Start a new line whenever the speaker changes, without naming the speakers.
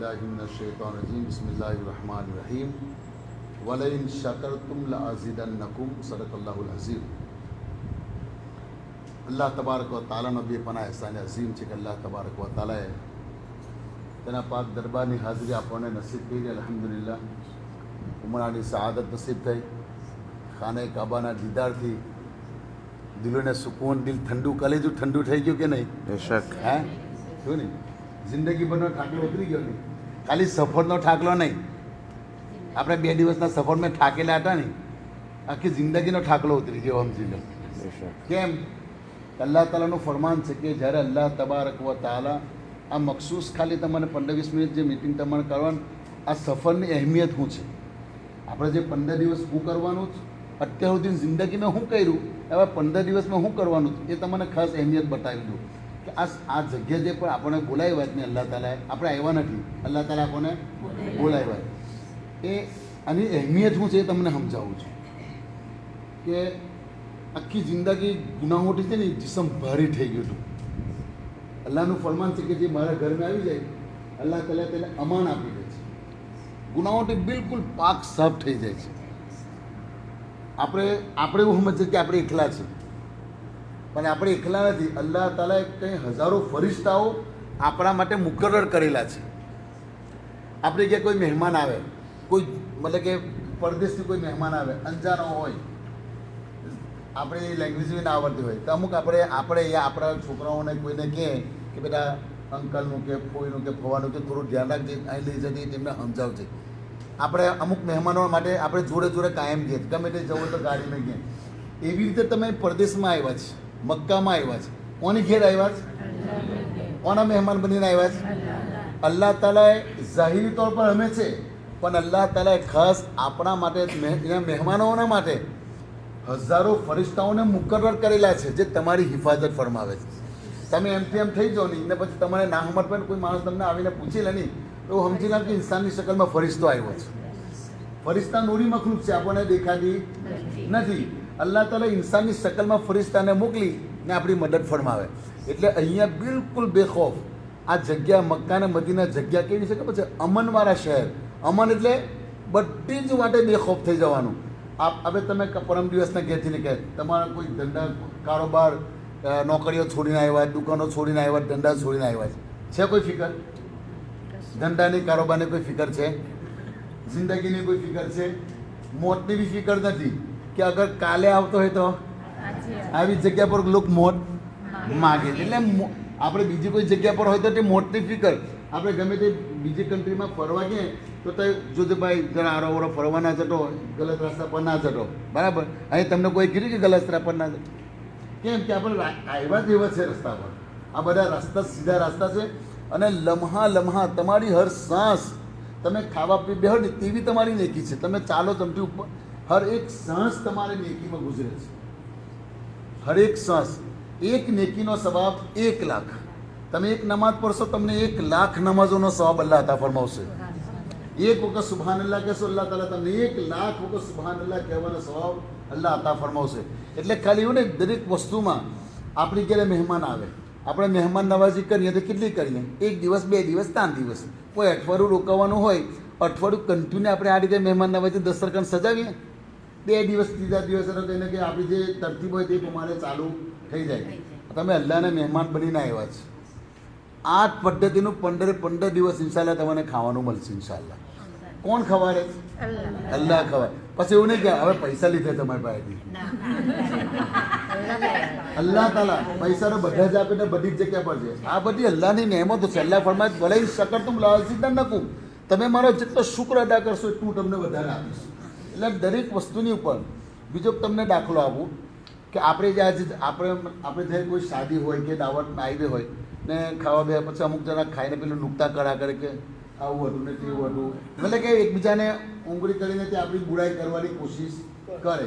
बिस्मिल्लाहिर्रहमानिर्रहीम बिस्मिल्लाहिर्रहमानिर्रहीम वलइन शकरतुम लअज़ीदन्नकुम सदक़ल्लाहुल अज़ीम। अल्लाह तबारक व तआलाનો બે પના એહસાન અઝીમ છે કે અલ્લાહ તબારક વ તઆલાએ તેના પાક દરબારની હાજરી આપણને નસીબ કરી। અલ્હમ્દુલિલ્લાહ ઉમરાની સઆદત નસીબ થઈ। ખાને કાબાના દીદારથી દિલોને સુકૂન, દિલ ઠંડુ, કલેજું ઠંડુ થઈ ગયું કે નહીં?
બેશક।
હે શું નહીં, જિંદગીભરનો ઠાકલો ઉતરી ગયો નહીં, ખાલી સફરનો ઠાકલો નહીં। આપણે 2 દિવસના સફરમાં ઠાકેલા હતા નહીં, આખી જિંદગીનો ઠાકલો ઉતરી ગયો સમજી લો। કેમ? અલ્લાહ તાલાનું ફરમાન છે કે જ્યારે અલ્લાહ તબારક વ તાલા આ મખસૂસ ખાલી તમારે 15-20 મિનિટ જે મિટિંગ તમારે કરવાનું, આ સફરની અહેમિયત શું છે, આપણે જે 15 દિવસ શું કરવાનું છે, અત્યાર સુધી જિંદગીમાં શું કર્યું, હવે 15 દિવસમાં શું કરવાનું છે, એ તમને ખાસ અહેમિયત બતાવી દઉં કે આ જગ્યા જે પણ આપણને બોલાવ્યા જ નહીં અલ્લાહ તાલાએ, આપણે આવ્યા નથી, અલ્લાહ તાલા આપણને બોલાવ્યા, એ આની અહેમિયત શું છે એ તમને સમજાવું છું કે આખી જિંદગી ગુનાહોથી છે ને જીસમ ભારી થઈ ગયું હતું। અલ્લાહનું ફરમાન છે કે જે મારા ઘરમાં આવી જાય અલ્લાહ તાલા તેને અમાન આપી દે છે, ગુનાહોથી બિલકુલ પાક સાફ થઈ જાય છે। આપણે એવું સમજીએ કે આપણે એકલા છે, પણ આપણે એકલા નથી। અલ્લાહ તાલાએ કંઈ હજારો ફરિશ્તાઓ આપણા માટે મુકર્રર કરેલા છે। આપણે કે કોઈ મહેમાન આવે, કોઈ મતલબ કે પરદેશથી કોઈ મહેમાન આવે, અંજાનો હોય, આપણે એ લેંગ્વેજ બી ના આવડતી હોય, તો અમુક આપણે આપણા છોકરાઓને કોઈને કહે કે બેટા અંકલનું કે ફોઈનું કે ફવાનું કે થોડું ધ્યાન રાખજે, અહીં લઈ જતી તેમને સમજાવજે। આપણે અમુક મહેમાનો માટે આપણે જોડે જોડે કાયમ કહીએ, ગમે તે જવું તો ગાડીમાં કહીએ। એવી રીતે તમે પરદેશમાં આવ્યા છે, મક્કામાં આવ્યા છે, કોની ઘેર આવ્યા છે? કોના મહેમાન બનીને આવ્યા છે? અલ્લાહ તાલાએ ઝાહિરી તौर પર અમે છે, પણ અલ્લાહ તાલાએ ખાસ આપણા માટે, મહેમાનોના માટે હજારો ફરિશ્તાઓને મુકર્રર કરેલા છે જે તમારી હિફાજત ફરમાવે છે। તમે એમથી એમ થઈ જાઓ નહીં ને પછી તમારે ના સમજ પણ કોઈ માણસ તમને આવીને પૂછી લે નહીં તો સમજી લો કે ઇન્સાનની શકલમાં ફરિશ્તો આવ્યો છે। ફરિશ્તા નૂરી મખલૂક છે, આપણને દેખાતી નથી। અલ્લાહ તાલા ઇન્સાનની શકલમાં ફરિશ્તાને મોકલી ને આપણી મદદ ફરમાવે। એટલે અહીંયા બિલકુલ બેખૌફ આ જગ્યા, મક્કા અને મદીના જગ્યા કેવી છે કે પછી અમનવાળા શહેર। અમન એટલે બધી જ વાતે બેખૌફ થઈ જવાનું। હવે તમે પરમ દિવસના ઘેરથી નીકળે, તમારા કોઈ ધંધા કારોબાર નોકરીઓ છોડીને આવ્યા, દુકાનો છોડીને આવ્યા, ધંધા છોડીને આવ્યા છે કોઈ ફિકર? ધંધાની કારોબારની કોઈ ફિકર છે? જિંદગીની કોઈ ફિકર છે? મોતની બી ફિકર નથી કે અગર કાલે આવતો હોય તો આવી જગ્યા પર લોકો મોત માગે। એટલે આપણે બીજી કોઈ જગ્યા પર હોય તો તે મોતની ફિકર। આપણે ગમે તે બીજી કન્ટ્રીમાં ફરવા ગયા તો જોજો ભાઈ જરા આરોવરો ફરવા ના જતો, ગલત રસ્તા પર ના જતો, બરાબર? અહીં તમને કોઈ કીધું કે ગલત રસ્તા પર ના જતો? કેમ કે આપણે આવ્યા જ એવા છે રસ્તા પર। આ બધા રસ્તા સીધા રસ્તા છે અને લમ્હા તમારી હર સાંસ, તમે ખાવા પી બેહો ને તેવી તમારી નેકી છે। તમે ચાલો તમથી ઉપર, હર એક સાંસ તમારી નેકીમાં ગુજરે છે। હર એક સાંસ, એક નેકીનો સવાબ 1 લાખ। તમે એક નમાઝ પઢશો તમને 1 લાખ નમાઝોનો સવાબ અલ્લાહ અતા ફરમાવશે। એક વખત સુબહાન અલ્લાહ કહેશો અલ્લાહ તાલા તમને 1 લાખ વખત સુબહાન અલ્લાહ કહેવાનો સવાબ અલ્લાહ અતા ફરમાવશે। એટલે ખાલી એવું ને, દરેક વસ્તુમાં આપણી ઘરે મહેમાન આવે, આપણે મહેમાન નવાજી કરીએ તો કેટલી કરીએ? 1 દિવસ, 2 દિવસ, 3 દિવસ, કોઈ અઠવાડિયું રોકાવાનું હોય, અઠવાડિયું કન્ટિન્યુ આપણે આ રીતે મહેમાન નવાજી દસ્તરખાન સજાવીએ, 2 દિવસ, 3જા દિવસ કહીને કે આપણી જે તરતીબ હોય તે પ્રમાણે ચાલુ થઈ જાય। તમે અલ્લાહને મહેમાન બનીને આવ્યા છે, આ પદ્ધતિનું 15 દિવસ ઇન્શાલ્લાહ તમને ખાવાનું મળશે ઇન્શાલ્લાહ। કોણ ખવાડે? અલ્લાહ ખવાય। પછી એવું નહીં કે હવે પૈસા લીધે તમારી પાસેથી, અલ્લાહ તાલા પૈસા બધા જ આપે ને બધી જ જગ્યા પર છે। આ બધી અલ્લાહની નેમતો છે। અલ્લાહ ફરમાય વલઈન શકરતુમ લઅઝીદન્નકુમ, તમે મારો જેટલો શુક્ર અદા કરશો એટલું હું તમને વધારે આપીશ। એટલે દરેક વસ્તુની ઉપર બીજો તમને દાખલો આપું કે આપણે જે આજે આપણે જ્યારે કોઈ શાદી હોય કે દાવતમાં આવી હોય ને ખાવા બે પછી અમુક જણા ખાઈને પેલું નુકતા કરા કરે કે આવું હતું ને તેવું હતું, એટલે કે એકબીજાને ઉંગળી કરીને તે આપણી બુરાઈ કરવાની કોશિશ કરે।